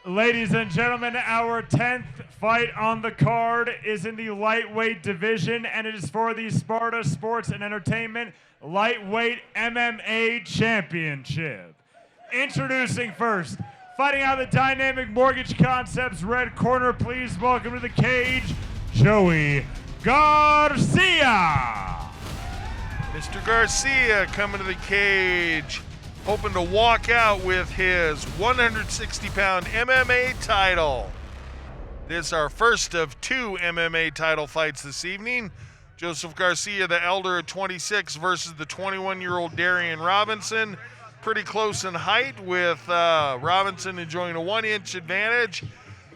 Ladies and gentlemen, our 10th fight on the card is in the lightweight division, and it is for the Sparta Sports and Entertainment Lightweight MMA Championship. Introducing first, fighting out of the Dynamic Mortgage Concepts red corner, please welcome to the cage, Joey Garcia. Mr. Garcia coming to the cage, hoping to walk out with his 160-pound MMA title. This is our first of two MMA title fights this evening. Joseph Garcia, the elder at 26, versus the 21-year-old Darien Robinson. Pretty close in height, with Robinson enjoying a 1-inch advantage.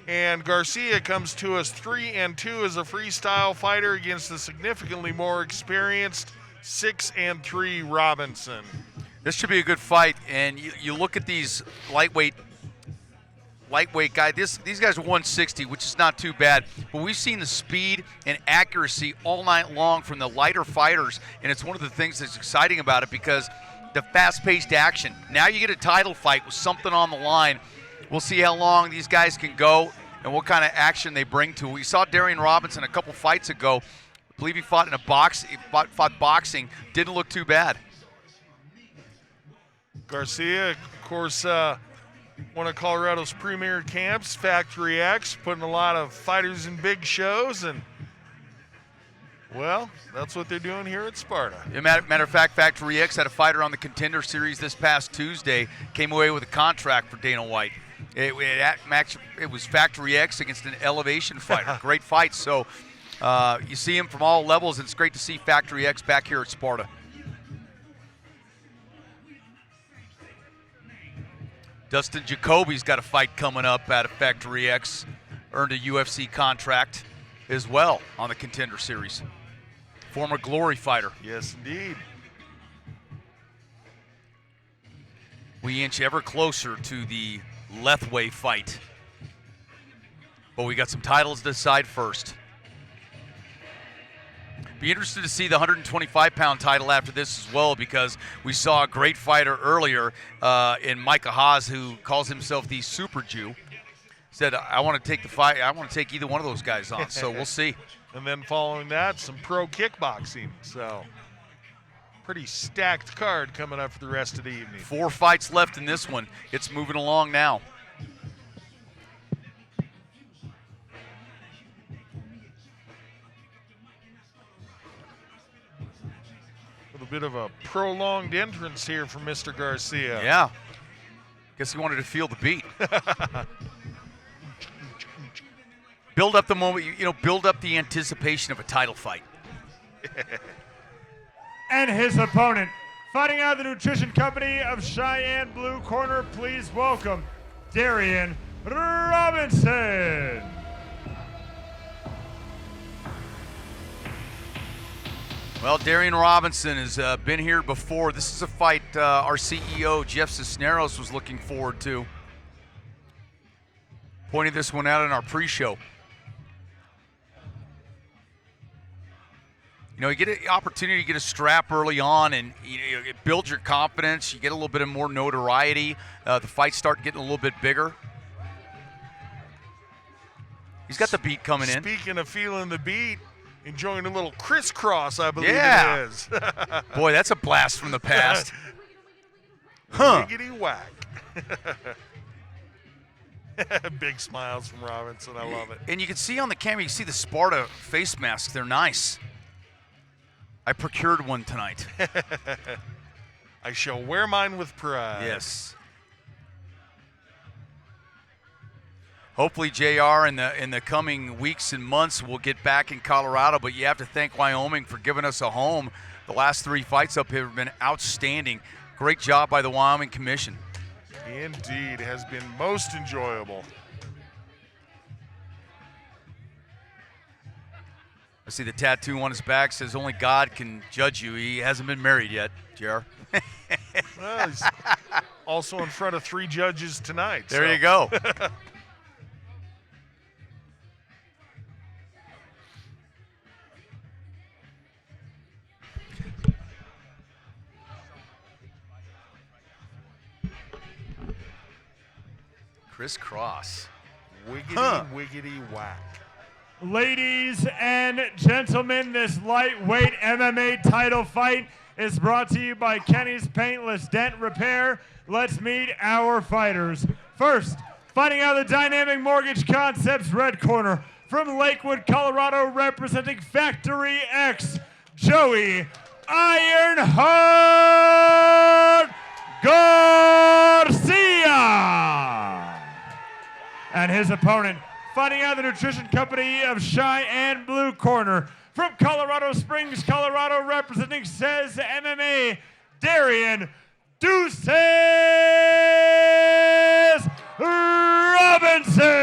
And Garcia comes to us 3-2 as a freestyle fighter against the significantly more experienced 6-3 Robinson. This should be a good fight, and you look at these lightweight guys. These guys are 160, which is not too bad. But we've seen the speed and accuracy all night long from the lighter fighters, and it's one of the things that's exciting about it because the fast-paced action. Now you get a title fight with something on the line. We'll see how long these guys can go and what kind of action they bring to it. We saw Darien Robinson a couple fights ago. I believe he fought in fought boxing. Didn't look too bad. Garcia, of course, one of Colorado's premier camps, Factory X, putting a lot of fighters in big shows, and, well, that's what they're doing here at Sparta. Matter of fact, Factory X had a fighter on the Contender Series this past Tuesday, came away with a contract for Dana White. It was Factory X against an elevation fighter. Great fight. So you see him from all levels, and it's great to see Factory X back here at Sparta. Dustin Jacoby's got a fight coming up out of Factory X. Earned a UFC contract as well on the Contender Series. Former Glory fighter. Yes, indeed. We inch ever closer to the Lethway fight. But we got some titles to decide first. Be interested to see the 125-pound title after this as well, because we saw a great fighter earlier in Micah Haas, who calls himself the Super Jew. Said, I want to take the fight. I want to take either one of those guys on. So we'll see. And then following that, some pro kickboxing. So pretty stacked card coming up for the rest of the evening. 4 fights left in this one. It's moving along now. Bit of a prolonged entrance here from Mr. Garcia. Yeah. Guess he wanted to feel the beat. Build up the moment, build up the anticipation of a title fight. And his opponent, fighting out of the Nutrition Company of Cheyenne Blue Corner, please welcome Darien Robinson. Well, Darien Robinson has been here before. This is a fight our CEO, Jeff Cisneros, was looking forward to. Pointed this one out in our pre-show. You get an opportunity to get a strap early on, and it builds your confidence. You get a little bit of more notoriety. The fights start getting a little bit bigger. He's got the beat coming in. Speaking of feeling the beat, enjoying a little crisscross, I believe it is. Boy, that's a blast from the past. Huh. Wiggity whack. Big smiles from Robinson. I love it. And you can see on the camera, you see the Sparta face masks. They're nice. I procured one tonight. I shall wear mine with pride. Yes. Hopefully, JR, in the coming weeks and months, we'll get back in Colorado, but you have to thank Wyoming for giving us a home. The last 3 fights up here have been outstanding. Great job by the Wyoming Commission. Indeed, has been most enjoyable. I see the tattoo on his back says only God can judge you. He hasn't been married yet, JR. Well, he's also in front of 3 judges tonight. There you go. Crisscross. Wiggity, wiggity, whack. Ladies and gentlemen, this lightweight MMA title fight is brought to you by Kenny's Paintless Dent Repair. Let's meet our fighters. First, fighting out of the Dynamic Mortgage Concepts red corner, from Lakewood, Colorado, representing Factory X, Joey Ironheart Garcia. And his opponent, fighting out of the Nutrition Company of Cheyenne blue corner, from Colorado Springs, Colorado, representing Says MMA, Darien Deuces Robinson.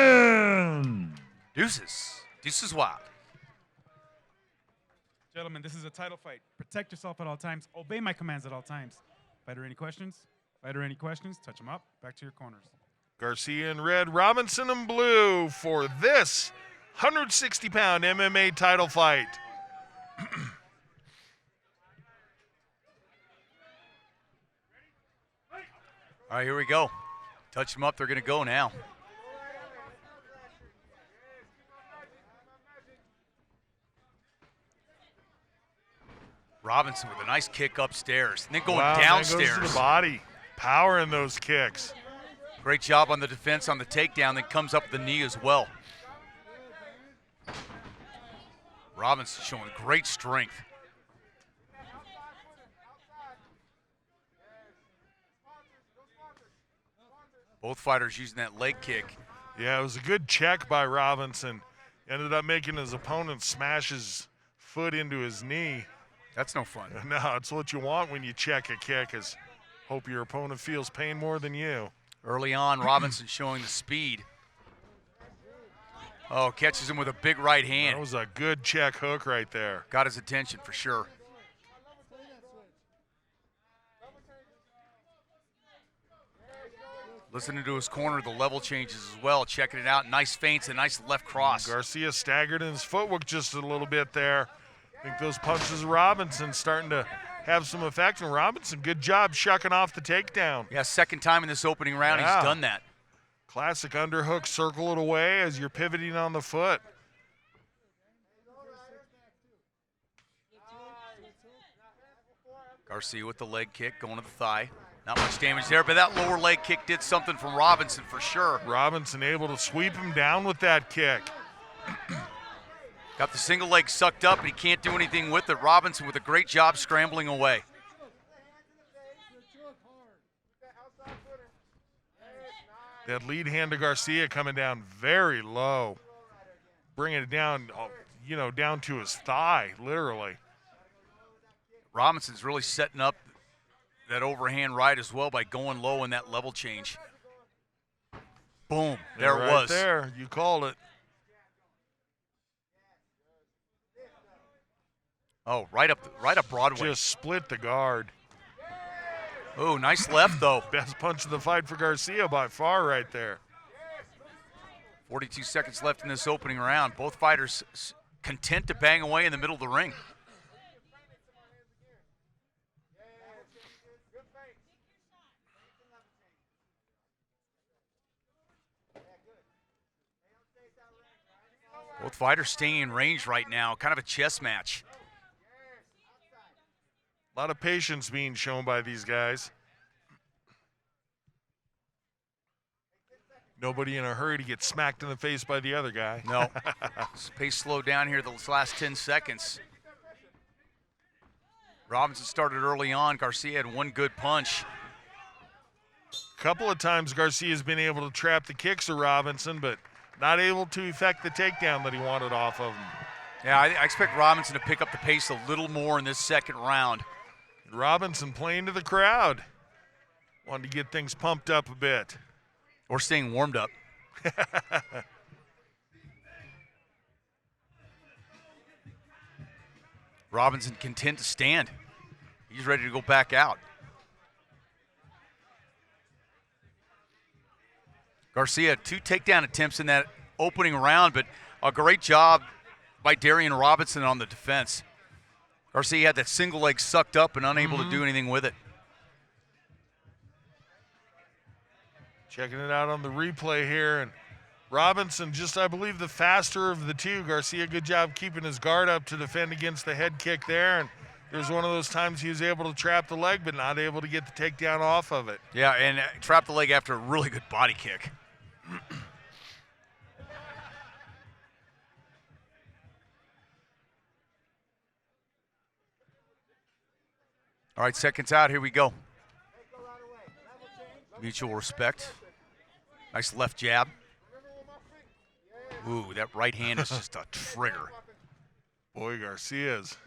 Deuces wild. Gentlemen, this is a title fight. Protect yourself at all times. Obey my commands at all times. Fighter, any questions? Fighter, any questions? Touch them up. Back to your corners. Garcia in red, Robinson in blue for this 160-pound MMA title fight. All right, here we go. Touch them up. They're going to go now. Robinson with a nice kick upstairs, and then going downstairs. Goes to the body, power in those kicks. Great job on the defense on the takedown, then comes up with the knee as well. Robinson showing great strength. Both fighters using that leg kick. Yeah, it was a good check by Robinson. Ended up making his opponent smash his foot into his knee. That's no fun. No, it's what you want when you check a kick, is hope your opponent feels pain more than you. Early on, Robinson showing the speed. Oh, catches him with a big right hand. That was a good check hook right there. Got his attention for sure. Listening to his corner, the level changes as well, checking it out. Nice feints, a nice left cross. Garcia staggered in his footwork just a little bit there. I think those punches of Robinson starting to have some effect. And Robinson, good job shucking off the takedown. Yeah, second time in this opening round he's done that. Classic underhook, circle it away as you're pivoting on the foot. Garcia with the leg kick, going to the thigh. Not much damage there, but that lower leg kick did something from Robinson for sure. Robinson able to sweep him down with that kick. Got the single leg sucked up, but he can't do anything with it. Robinson with a great job scrambling away. That lead hand to Garcia coming down very low. Bringing it down, down to his thigh, literally. Robinson's really setting up that overhand right as well by going low in that level change. Boom, there it was. There, you called it. Oh, right up Broadway. Just split the guard. Oh, nice left though. Best punch of the fight for Garcia by far right there. 42 seconds left in this opening round. Both fighters content to bang away in the middle of the ring. Both fighters staying in range right now, kind of a chess match. A lot of patience being shown by these guys. Nobody in a hurry to get smacked in the face by the other guy. No. Pace slowed down here the last 10 seconds. Robinson started early on. Garcia had one good punch. A couple of times Garcia's been able to trap the kicks of Robinson, but not able to effect the takedown that he wanted off of him. Yeah, I expect Robinson to pick up the pace a little more in this second round. Robinson playing to the crowd. Wanted to get things pumped up a bit. Or staying warmed up. Robinson content to stand. He's ready to go back out. Garcia, 2 takedown attempts in that opening round, but a great job by Darien Robinson on the defense. Garcia had that single leg sucked up and unable to do anything with it. Checking it out on the replay here, and Robinson just, I believe, the faster of the two. Garcia, good job keeping his guard up to defend against the head kick there, and there's one of those times he was able to trap the leg but not able to get the takedown off of it. Yeah, and trap the leg after a really good body kick. All right, seconds out, here we go. Mutual respect. Nice left jab. Ooh, that right hand is just a trigger. Boy, Garcia's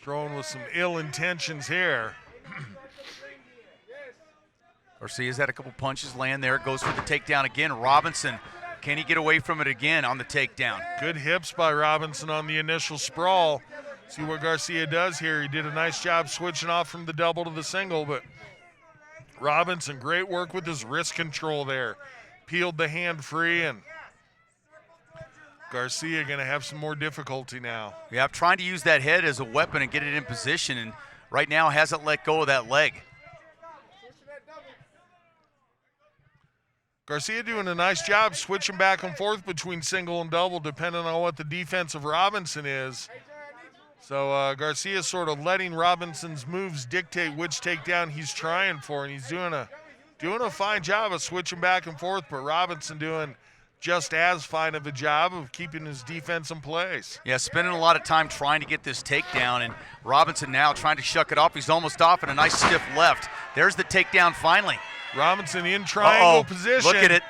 throwing with some ill intentions here. Garcia's had a couple punches land there. Goes for the takedown again. Robinson, can he get away from it again on the takedown? Good hips by Robinson on the initial sprawl. See what Garcia does here. He did a nice job switching off from the double to the single, but Robinson, great work with his wrist control there. Peeled the hand free, and Garcia going to have some more difficulty now. Yeah, trying to use that head as a weapon and get it in position, and right now hasn't let go of that leg. Garcia doing a nice job switching back and forth between single and double depending on what the defense of Robinson is. So Garcia sort of letting Robinson's moves dictate which takedown he's trying for, and he's doing a fine job of switching back and forth, but Robinson doing just as fine of a job of keeping his defense in place. Yeah, spending a lot of time trying to get this takedown, and Robinson now trying to shuck it off. He's almost off, and a nice stiff left. There's the takedown finally. Robinson in triangle position. Look at it.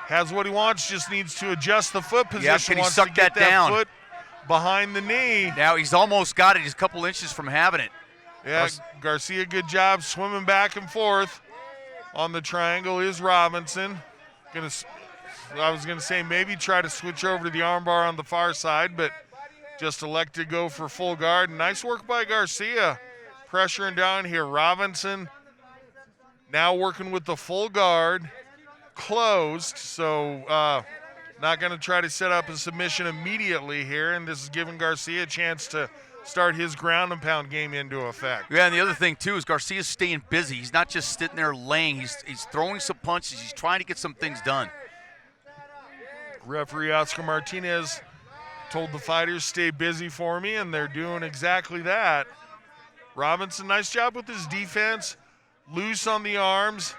Has what he wants, just needs to adjust the foot position. Yeah, can he wants suck to get that down? Foot behind the knee. Now he's almost got it. He's a couple inches from having it. Yeah, Garcia, good job swimming back and forth on the triangle is Robinson. I was going to say maybe try to switch over to the armbar on the far side, but just elected to go for full guard. Nice work by Garcia, pressuring down here. Robinson now working with the full guard, closed, so not going to try to set up a submission immediately here, and this is giving Garcia a chance to start his ground and pound game into effect. Yeah, and the other thing, too, is Garcia's staying busy. He's not just sitting there laying. He's throwing some punches. He's trying to get some things done. Referee Oscar Martinez told the fighters, stay busy for me, and they're doing exactly that. Robinson, nice job with his defense. Loose on the arms.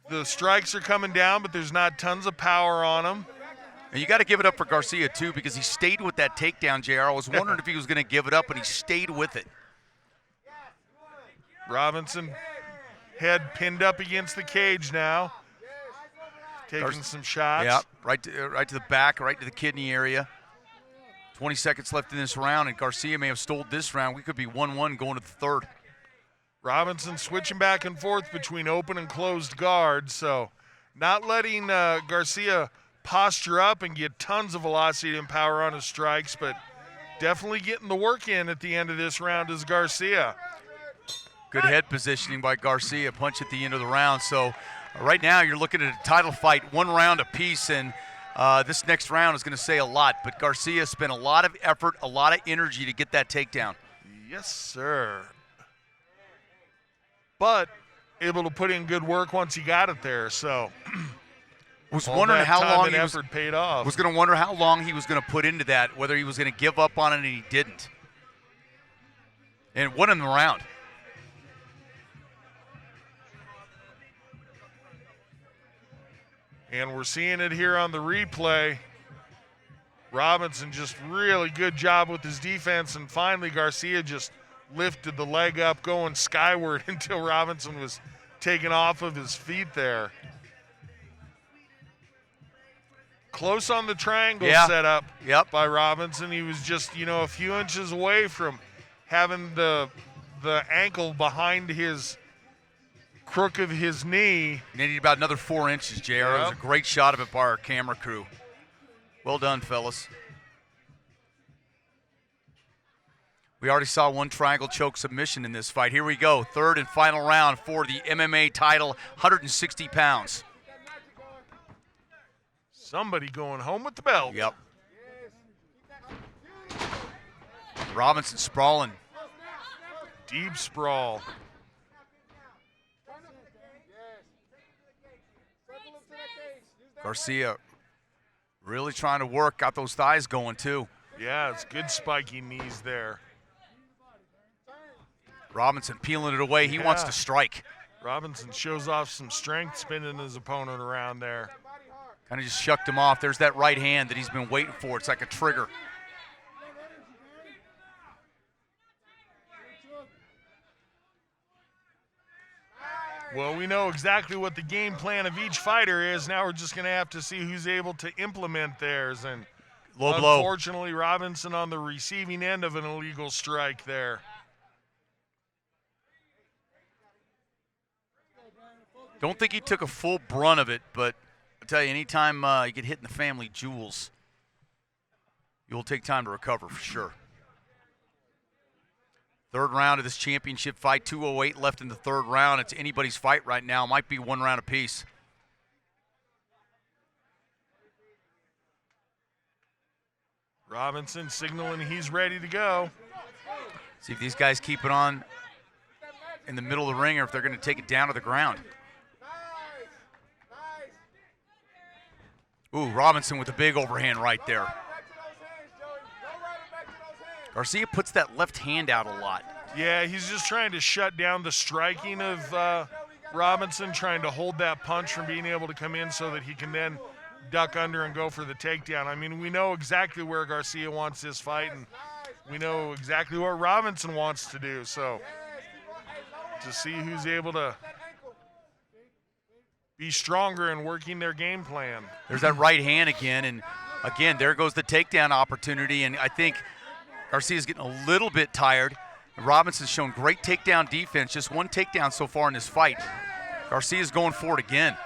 The strikes are coming down, but there's not tons of power on them. And you got to give it up for Garcia, too, because he stayed with that takedown, JR. I was wondering if he was going to give it up, but he stayed with it. Robinson, head pinned up against the cage now. Taking some shots. Yeah, right to the back, right to the kidney area. 20 seconds left in this round, and Garcia may have stole this round. We could be 1-1 going to the third. Robinson switching back and forth between open and closed guards, so not letting Garcia posture up and get tons of velocity and power on his strikes, but definitely getting the work in at the end of this round is Garcia. Good head positioning by Garcia, punch at the end of the round. So right now you're looking at a title fight, 1 round apiece, and this next round is going to say a lot, but Garcia spent a lot of effort, a lot of energy to get that takedown. Yes, sir. But able to put in good work once he got it there, so was wondering how long he effort paid off. Was going to wonder how long he was going to put into that, whether he was going to give up on it, and he didn't. And won in the round. And we're seeing it here on the replay. Robinson just really good job with his defense, and finally Garcia just lifted the leg up going skyward until Robinson was taken off of his feet there. Close on the triangle setup by Robinson. He was just, a few inches away from having the ankle behind his crook of his knee. Needed about another 4 inches, JR. It was a great shot of it by our camera crew. Well done, fellas. We already saw 1 triangle choke submission in this fight. Here we go, third and final round for the MMA title, 160 pounds. Somebody going home with the belt. Yep. Robinson sprawling. Deep sprawl. Garcia really trying to work, got those thighs going too. Yeah, it's good spiky knees there. Robinson peeling it away. He wants to strike. Robinson shows off some strength, spinning his opponent around there. Kind of just shucked him off. There's that right hand that he's been waiting for. It's like a trigger. Well, we know exactly what the game plan of each fighter is. Now we're just going to have to see who's able to implement theirs. And Low blow. unfortunately, Robinson on the receiving end of an illegal strike there. Don't think he took a full brunt of it, but I tell you, anytime you get hit in the family jewels, you'll take time to recover for sure. Third round of this championship fight, 2:08 left in the third round. It's anybody's fight right now. Might be one round apiece. Robinson signaling he's ready to go. See if these guys keep it on in the middle of the ring or if they're going to take it down to the ground. Ooh, Robinson with a big overhand right there. Garcia puts that left hand out a lot. Yeah, he's just trying to shut down the striking of Robinson, trying to hold that punch from being able to come in so that he can then duck under and go for the takedown. I mean, we know exactly where Garcia wants this fight, and we know exactly what Robinson wants to do. So to see who's able to be stronger in working their game plan. There's that right hand again, and again, there goes the takedown opportunity, and I think Garcia's getting a little bit tired. Robinson's shown great takedown defense, just one takedown so far in this fight. Garcia's going for it again.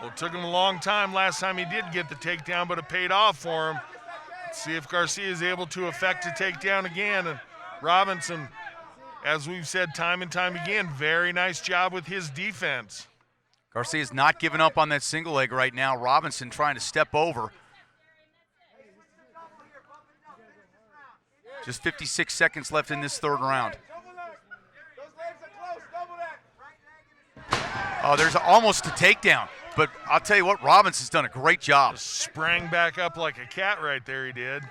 Well, it took him a long time last time he did get the takedown, but it paid off for him. Let's see if Garcia is able to effect a takedown again. And Robinson, as we've said time and time again, very nice job with his defense. Garcia's not giving up on that single leg right now. Robinson trying to step over. Just 56 seconds left in this third round. Oh, there's almost a takedown. But I'll tell you what, Robinson's done a great job. Just sprang back up like a cat right there, he did.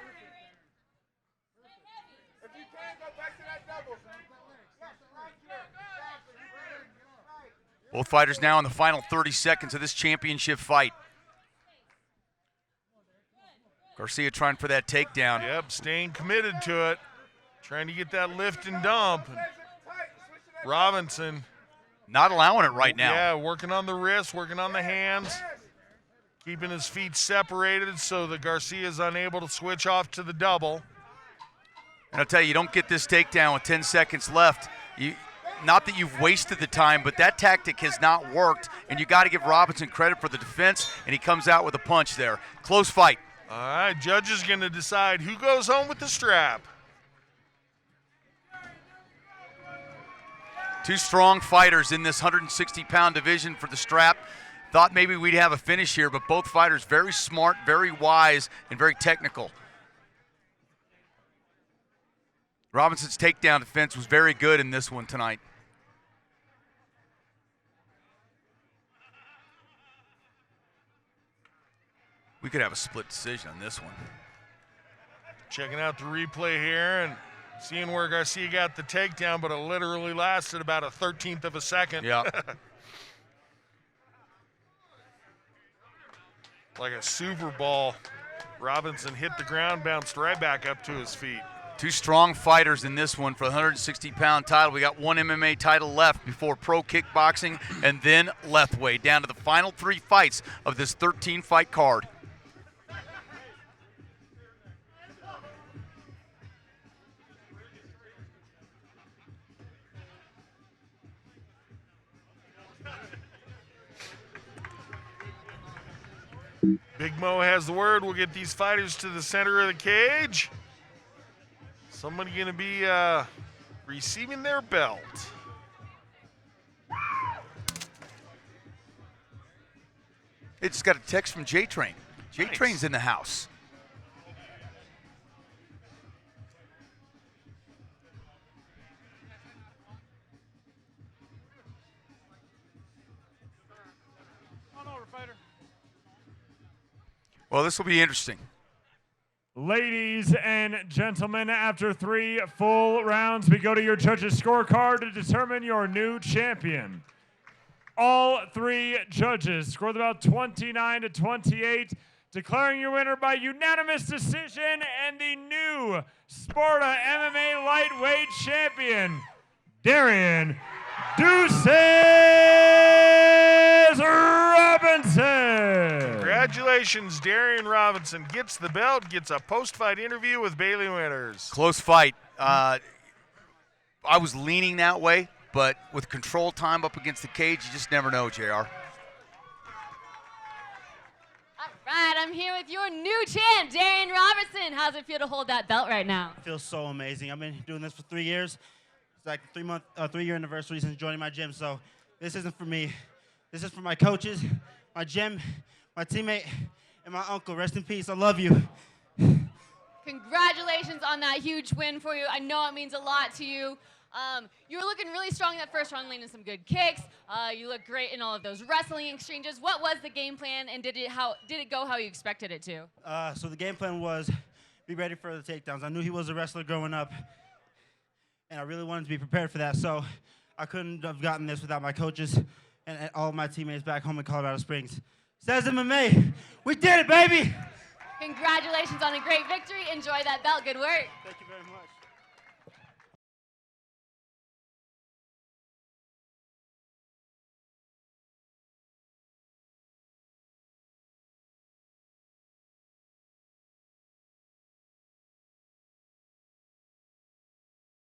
Both fighters now in the final 30 seconds of this championship fight. Garcia trying for that takedown. Yep, staying committed to it. Trying to get that lift and dump. And Robinson. Not allowing it right now. Yeah, working on the wrists, working on the hands. Keeping his feet separated so that Garcia is unable to switch off to the double. And I'll tell you, you don't get this takedown with 10 seconds left. Not that you've wasted the time, but that tactic has not worked, and you got to give Robinson credit for the defense, and he comes out with a punch there. Close fight. All right, judge is going to decide who goes home with the strap. Two strong fighters in this 160-pound division for the strap. Thought maybe we'd have a finish here, but both fighters very smart, very wise, and very technical. Robinson's takedown defense was very good in this one tonight. We could have a split decision on this one. Checking out the replay here and seeing where Garcia got the takedown, but it literally lasted about a 13th of a second. Yeah. Like a Super Bowl. Robinson hit the ground, bounced right back up to his feet. Two strong fighters in this one for the 160-pound title. We got one MMA title left before pro kickboxing and then Lethway. Down to the final three fights of this 13-fight card. Big Mo has the word. We'll get these fighters to the center of the cage. Somebody going to be receiving their belt. It just got a text from J-Train. J-Train's in the house. Well, this will be interesting. Ladies and gentlemen, after 3 full rounds, we go to your judges' scorecard to determine your new champion. All 3 judges scored about 29-28, declaring your winner by unanimous decision and the new Sparta MMA lightweight champion, Darien Deuces Robinson. Congratulations, Darien Robinson gets the belt, gets a post-fight interview with Bailey Winters. Close fight. I was leaning that way, but with control time up against the cage, you just never know, JR. All right, I'm here with your new champ, Darien Robinson. How's it feel to hold that belt right now? It feels so amazing. I've been doing this for 3 years. It's like the 3-year anniversary since joining my gym. So this isn't for me. This is for my coaches, my gym, my teammate, and my uncle. Rest in peace. I love you. Congratulations on that huge win for you. I know it means a lot to you. You were looking really strong that first round, landing some good kicks. You looked great in all of those wrestling exchanges. What was the game plan, and did it go how you expected it to? So the game plan was be ready for the takedowns. I knew he was a wrestler growing up, and I really wanted to be prepared for that. So I couldn't have gotten this without my coaches and all of my teammates back home in Colorado Springs. Says MMA, we did it, baby! Congratulations on a great victory. Enjoy that belt. Good work. Thank you very much.